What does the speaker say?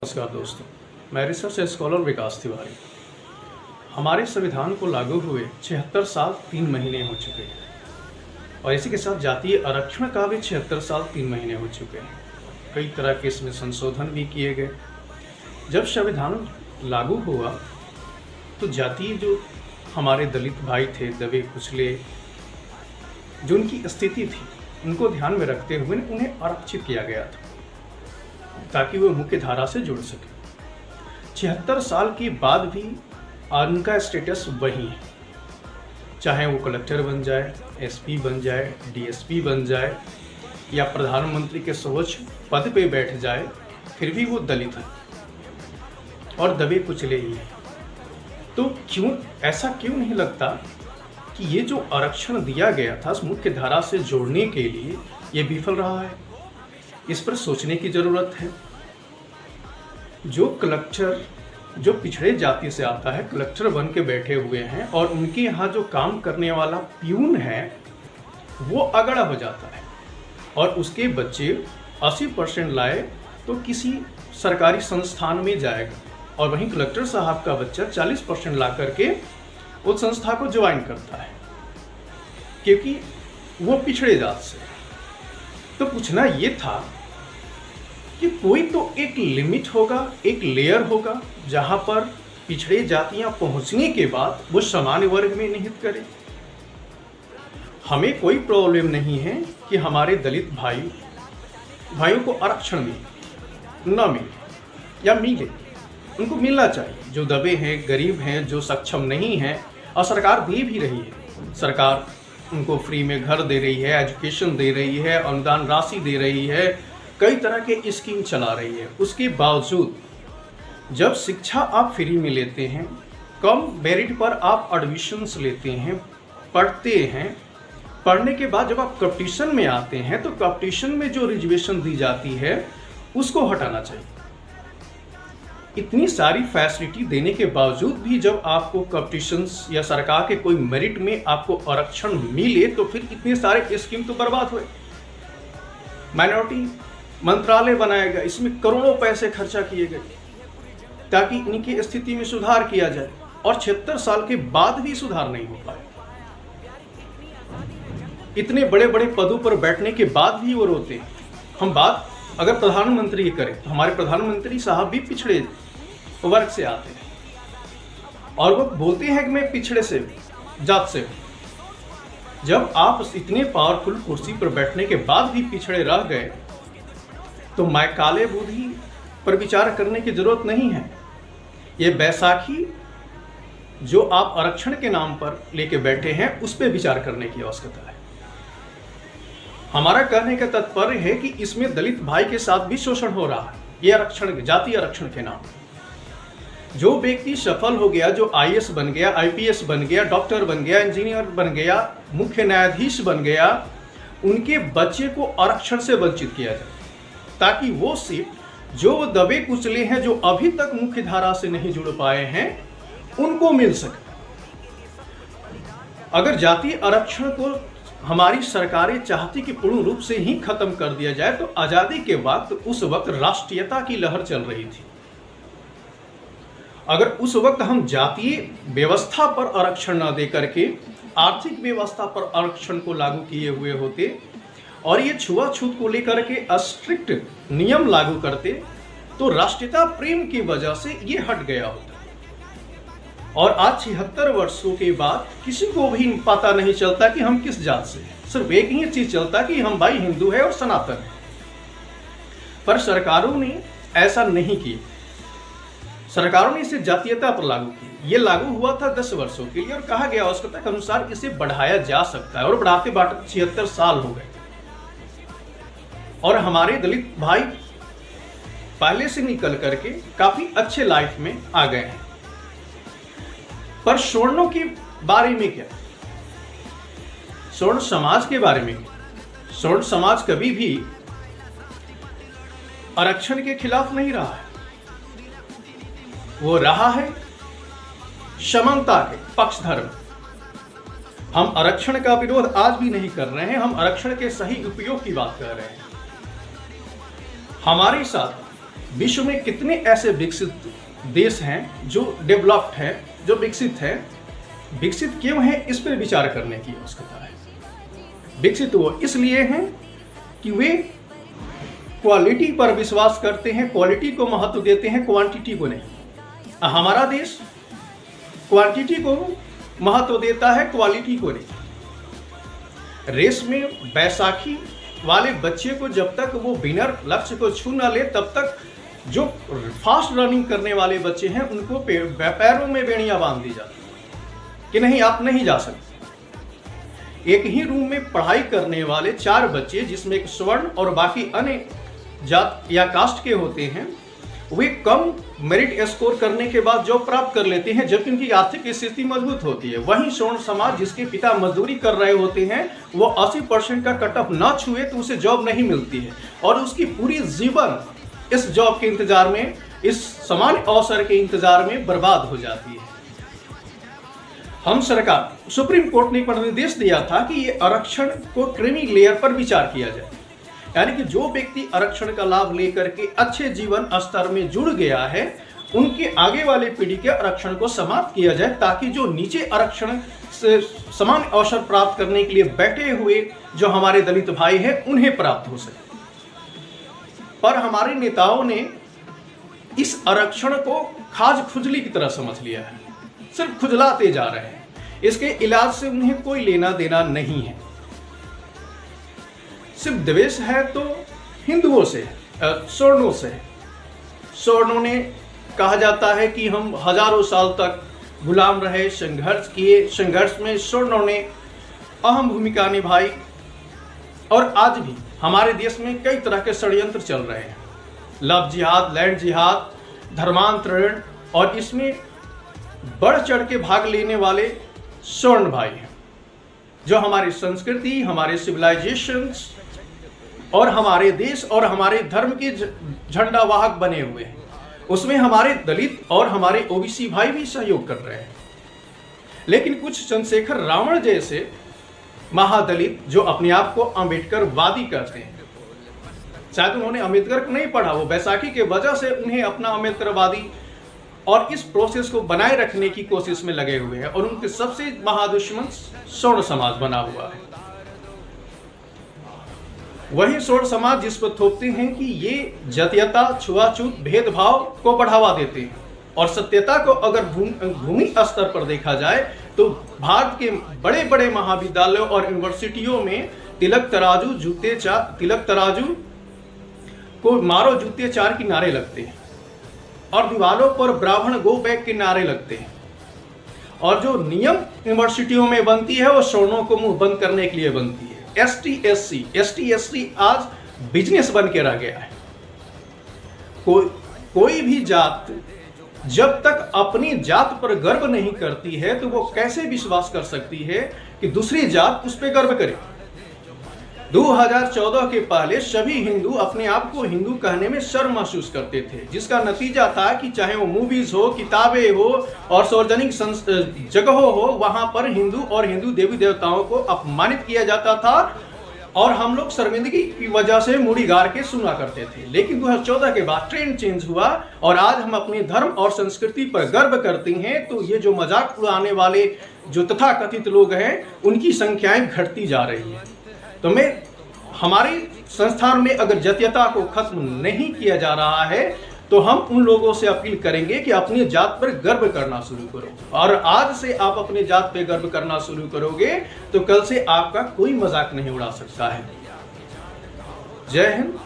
नमस्कार दोस्तों, मैं रिसर्च स्कॉलर विकास तिवारी। हमारे संविधान को लागू हुए 76 साल 3 महीने हो चुके हैं और इसी के साथ जातीय आरक्षण का भी 76 साल 3 महीने हो चुके हैं। कई तरह के इसमें संशोधन भी किए गए। जब संविधान लागू हुआ तो जातीय जो हमारे दलित भाई थे, दबे कुचले, जो उनकी स्थिति थी, उनको ध्यान में रखते हुए उन्हें आरक्षित किया गया था ताकि वो मुख्य धारा से जुड़ सके। 76 साल के बाद भी उनका स्टेटस वही है, चाहे वो कलेक्टर बन जाए, एसपी बन जाए, डीएसपी बन जाए या प्रधानमंत्री के सर्वोच्च पद पे बैठ जाए, फिर भी वो दलित है और दबे कुचले ही है। तो ऐसा क्यों नहीं लगता कि ये जो आरक्षण दिया गया था मुख्य धारा से जोड़ने के लिए, ये विफल रहा है? इस पर सोचने की जरूरत है। जो कलेक्टर जो पिछड़े जाति से आता है, कलेक्टर बन के बैठे हुए हैं और उनके यहाँ जो काम करने वाला प्यून है वो अगड़ा हो जाता है और उसके बच्चे 80% लाए तो किसी सरकारी संस्थान में जाएगा और वहीं कलेक्टर साहब का बच्चा 40% ला करके उस संस्था को ज्वाइन करता है क्योंकि वो पिछड़े जात से। तो पूछना ये था कि कोई तो एक लिमिट होगा, एक लेयर होगा जहां पर पिछड़े जातियां पहुंचने के बाद वो सामान्य वर्ग में निहित करें। हमें कोई प्रॉब्लम नहीं है कि हमारे दलित भाइयों को आरक्षण मिले, न मिले या मिले, उनको मिलना चाहिए। जो दबे हैं, गरीब हैं, जो सक्षम नहीं हैं, और सरकार दे भी रही है। सरकार उनको फ्री में घर दे रही है, एजुकेशन दे रही है, अनुदान राशि दे रही है, कई तरह के स्कीम चला रही है। उसके बावजूद जब शिक्षा आप फ्री में लेते हैं, कम मेरिट पर आप एडमिशन्स लेते हैं, पढ़ते हैं, पढ़ने के बाद जब आप कंपटीशन में आते हैं तो कंपटीशन में जो रिजर्वेशन दी जाती है उसको हटाना चाहिए। इतनी सारी फैसिलिटी देने के बावजूद भी जब आपको कंपटीशंस या सरकार के कोई मेरिट में आपको आरक्षण मिले तो फिर इतने सारे स्कीम तो बर्बाद हुए। माइनॉरिटी मंत्रालय बनाया गया, इसमें करोड़ों पैसे खर्चा किए गए ताकि इनकी स्थिति में सुधार किया जाए और 76 साल के बाद भी सुधार नहीं हो पाया। इतने बड़े बड़े पदों पर बैठने के बाद भी वो रोते हैं। हम बात अगर प्रधानमंत्री की करें तो हमारे प्रधानमंत्री साहब भी पिछड़े वर्ग से आते हैं और वो बोलते हैं कि मैं पिछड़े से जात से हूं। जब आप इतने पावरफुल कुर्सी पर बैठने के बाद भी पिछड़े रह गए तो मैं काले बुद्धि पर विचार करने की जरूरत नहीं है। ये बैसाखी जो आप आरक्षण के नाम पर लेके बैठे हैं उस पर विचार करने की आवश्यकता है। हमारा कहने का तात्पर्य है कि इसमें दलित भाई के साथ भी शोषण हो रहा है। ये आरक्षण, जातीय आरक्षण के नाम पर जो व्यक्ति सफल हो गया, जो आईएएस बन गया, आईपीएस बन गया, डॉक्टर बन गया, इंजीनियर बन गया, मुख्य न्यायाधीश बन गया, उनके बच्चे को आरक्षण से वंचित किया जाए ताकि वो सीट जो दबे कुचले हैं, जो अभी तक मुख्य धारा से नहीं जुड़ पाए हैं, उनको मिल सके। अगर जातीय आरक्षण को हमारी सरकारें चाहती कि पूर्ण रूप से ही खत्म कर दिया जाए तो आजादी के वक्त उस वक्त राष्ट्रीयता की लहर चल रही थी। अगर उस वक्त हम जातीय व्यवस्था पर आरक्षण न दे करके आर्थिक व्यवस्था पर आरक्षण को लागू किए हुए होते और ये छुआछूत को लेकर के स्ट्रिक्ट नियम लागू करते तो राष्ट्रीयता प्रेम की वजह से ये हट गया होता। और आज 76 वर्षों के बाद किसी को भी पता नहीं चलता कि हम किस जात से हैं। सिर्फ एक ही चीज चलता कि हम भाई हिंदू है और सनातन है। पर सरकारों ने ऐसा नहीं किया। सरकारों ने इसे जातीयता पर लागू किया। ये लागू हुआ था 10 वर्षों के लिए और कहा गया आवश्यकता के अनुसार इसे बढ़ाया जा सकता है और बढ़ाते बढ़ाते 76 साल हो गए और हमारे दलित भाई पहले से निकल करके काफी अच्छे लाइफ में आ गए हैं। पर सवर्णों के बारे में क्या, स्वर्ण समाज के बारे में क्या? स्वर्ण समाज कभी भी आरक्षण के खिलाफ नहीं रहा है। वो रहा है समानता के पक्षधर में। हम आरक्षण का विरोध आज भी नहीं कर रहे हैं, हम आरक्षण के सही उपयोग की बात कर रहे हैं। हमारे साथ विश्व में कितने ऐसे विकसित देश हैं जो डेवलप्ड हैं, जो विकसित हैं। विकसित क्यों है इस पर विचार करने की आवश्यकता है। विकसित वो इसलिए हैं कि वे क्वालिटी पर विश्वास करते हैं, क्वालिटी को महत्व देते हैं, क्वांटिटी को नहीं। हमारा देश क्वांटिटी को महत्व देता है, क्वालिटी को नहीं। रेस में बैसाखी वाले बच्चे को जब तक वो विनर लक्ष्य को छू न ले तब तक जो फास्ट रनिंग करने वाले बच्चे हैं उनको पैरों में बेड़ियां बांध दी जाती है कि नहीं, आप नहीं जा सकते। एक ही रूम में पढ़ाई करने वाले 4 बच्चे, जिसमें एक स्वर्ण और बाकी अन्य जात या कास्ट के होते हैं, वे कम मेरिट स्कोर करने के बाद जॉब प्राप्त कर लेते हैं जबकि उनकी आर्थिक स्थिति मजबूत होती है। वहीं स्वर्ण समाज, जिसके पिता मजदूरी कर रहे होते हैं, वो 80% का कट ऑफ ना छुए तो उसे जॉब नहीं मिलती है और उसकी पूरी जीवन इस जॉब के इंतजार में, इस समान अवसर के इंतजार में बर्बाद हो जाती है। हम सरकार, सुप्रीम कोर्ट ने एक निर्देश दिया था कि ये आरक्षण को क्रीमी लेयर पर विचार किया जाए, यानी कि जो व्यक्ति आरक्षण का लाभ लेकर के अच्छे जीवन स्तर में जुड़ गया है उनके आगे वाले पीढ़ी के आरक्षण को समाप्त किया जाए, ताकि जो नीचे आरक्षण से समान अवसर प्राप्त करने के लिए बैठे हुए जो हमारे दलित भाई हैं उन्हें प्राप्त हो सके। पर हमारे नेताओं ने इस आरक्षण को खाज खुजली की तरह समझ लिया है, सिर्फ खुजलाते जा रहे हैं। इसके इलाज से उन्हें कोई लेना देना नहीं है। सिर्फ द्वेष है तो हिंदुओं से, स्वर्णों से। स्वर्णों ने कहा जाता है कि हम हजारों साल तक गुलाम रहे, संघर्ष किए, संघर्ष में स्वर्णों ने अहम भूमिका निभाई और आज भी हमारे देश में कई तरह के षड्यंत्र चल रहे हैं। लव जिहाद, लैंड जिहाद, धर्मांतरण, और इसमें बढ़ चढ़ के भाग लेने वाले स्वर्ण भाई हैं जो हमारी संस्कृति, हमारे सिविलाइजेशंस और हमारे देश और हमारे धर्म के झंडा वाहक बने हुए हैं। उसमें हमारे दलित और हमारे ओबीसी भाई भी सहयोग कर रहे हैं। लेकिन कुछ चंद्रशेखर रावण जैसे महादलित जो अपने आप को अम्बेडकर वादी करते हैं, शायद उन्होंने अम्बेडकर को नहीं पढ़ा, वो बैसाखी के वजह से उन्हें अपना अम्बेडकरवादी और इस प्रोसेस को बनाए रखने की कोशिश में लगे हुए हैं और उनके सबसे महादुश्मन स्वर्ण समाज बना हुआ है। वही स्वर्ण समाज जिस पर थोपते हैं कि ये जातीयता, छुआछूत, भेदभाव को बढ़ावा देते हैं और सत्यता को अगर भूमि स्तर पर देखा जाए तो भारत के बड़े बड़े महाविद्यालयों और यूनिवर्सिटियों में तिलक तराजू को मारो जूते चार के नारे लगते हैं और दीवारों पर ब्राह्मण गो बैक के नारे लगते हैं और जो नियम यूनिवर्सिटियों में बनती है वो स्वर्णों को मुंह बंद करने के लिए बनती है। एसटी एससी आज बिजनेस बन के रह गया है। कोई भी जात जब तक अपनी जात पर गर्व नहीं करती है तो वो कैसे विश्वास कर सकती है कि दूसरी जात उस पर गर्व करे। 2014 के पहले सभी हिंदू अपने आप को हिंदू कहने में शर्म महसूस करते थे, जिसका नतीजा था कि चाहे वो मूवीज हो, किताबें हो और सार्वजनिक जगहों हो, वहां पर हिंदू और हिंदू देवी देवताओं को अपमानित किया जाता था और हम लोग शर्मिंदगी की वजह से मुड़ी गाड़ के सुना करते थे। लेकिन 2014 के बाद ट्रेंड चेंज हुआ और आज हम अपने धर्म और संस्कृति पर गर्व करते हैं, तो ये जो मजाक उड़ाने वाले जो तथाकथित लोग हैं उनकी संख्याएं घटती जा रही है। तो हमारे संस्थान में अगर जातीयता को खत्म नहीं किया जा रहा है तो हम उन लोगों से अपील करेंगे कि अपनी जात पर गर्व करना शुरू करो और आज से आप अपनी जात पर गर्व करना शुरू करोगे तो कल से आपका कोई मजाक नहीं उड़ा सकता है। जय हिंद।